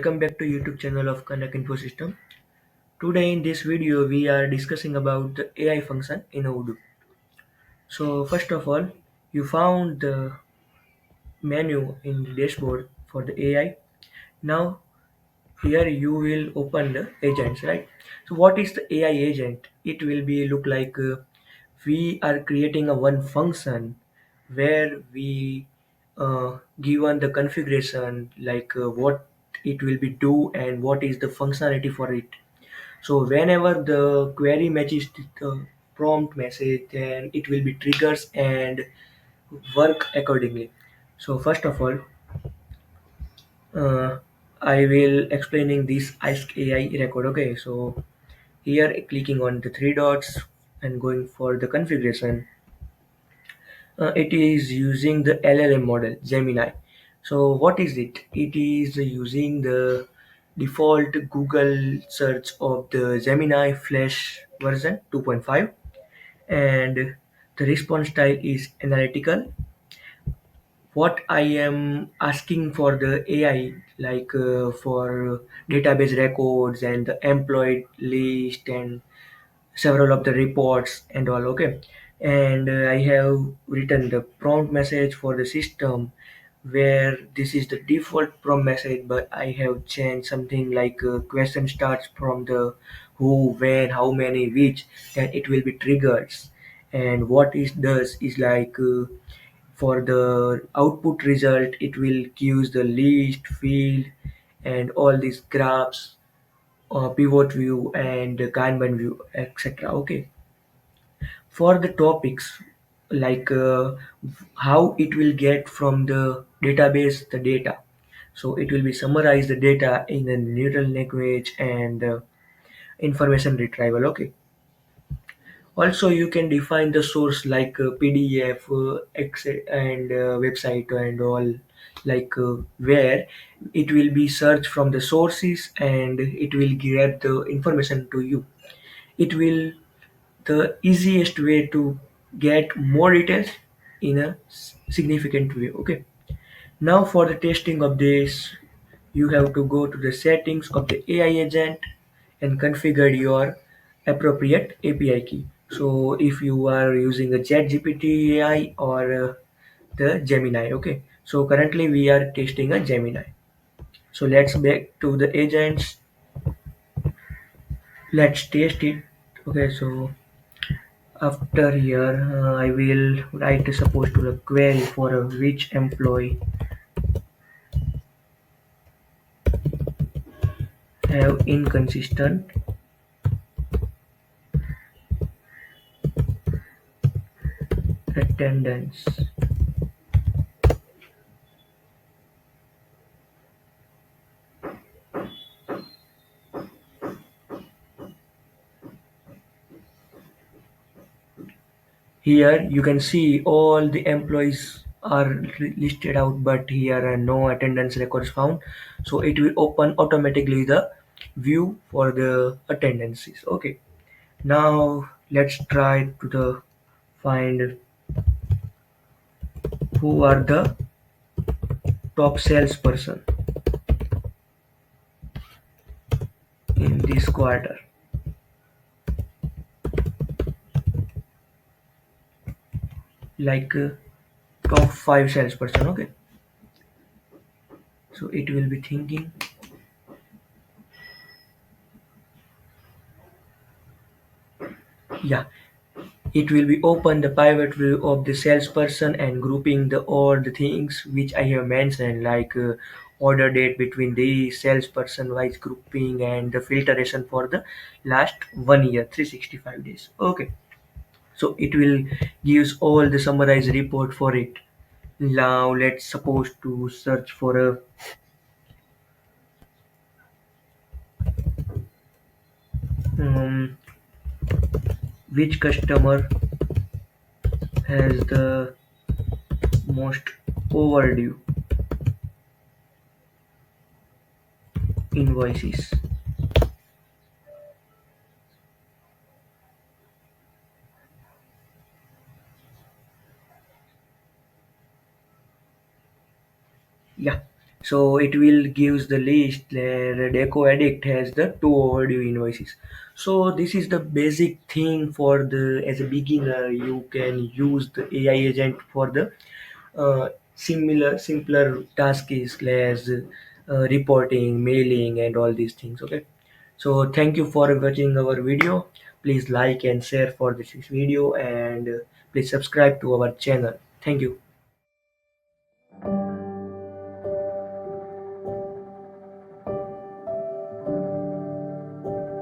welcome back to YouTube channel of Kanak Infosystem. Today in this video we are discussing about the AI function in Odoo. So first of all, you found the menu in the dashboard for the AI. Now here you will open the agents, right? So what is the AI agent? It will be look like we are creating a one function where we given the configuration like what it will be do and what is the functionality for it. So whenever the query matches the prompt message, then it will be triggers and work accordingly. So first of all, uh, I will explaining this Ask AI record. Okay, so here clicking on the three dots and going for the configuration. It is using the LLM model Gemini. So what is it? It is using the default Google search of the Gemini Flash version 2.5, and the response style is analytical. What I am asking for the AI, like for database records and the employed list and several of the reports and all, okay. And I have written the prompt message for the system where this is the default prompt message, but I have changed something like question starts from the who, when, how many, which, then it will be triggers. And what it does is like for the output result it will use the list field and all these graphs, pivot view and Kanban view, etc. Okay. For the topics, like how it will get from the database the data. So it will be summarize the data in a neural language and information retrieval. Okay. Also, you can define the source like PDF, and website and all, like where it will be searched from the sources and it will grab the information to you. It will the easiest way to get more details in a significant way. Okay. Now for the testing of this, you have to go to the settings of the AI agent and configure your appropriate API key. So if you are using a ChatGPT AI or the Gemini, okay. So currently we are testing a Gemini. So let's back to the agents. Let's test it. Okay. So after here, I will write suppose to the query for which employee have inconsistent attendance. Here you can see all the employees are listed out, but here are no attendance records found. So it will open automatically the view for the attendances. Okay. Now let's try to the find who are the top salesperson in this quarter. Like top five salesperson. Okay. So it will be thinking. Yeah, it will be open the pivot view of the salesperson and grouping the all the things which I have mentioned, like order date between the salesperson wise grouping and the filtration for the last 1 year 365 days. Okay. So it will gives all the summarized report for it. Now let's suppose to search for a um, which customer has the most overdue invoices. Yeah. So it will gives the list where Deco Addict has the two overdue invoices. So this is the basic thing for the as a beginner. You can use the AI agent for the simpler tasks as reporting, mailing, and all these things. Okay. So thank you for watching our video. Please like and share for this video, and please subscribe to our channel. Thank you.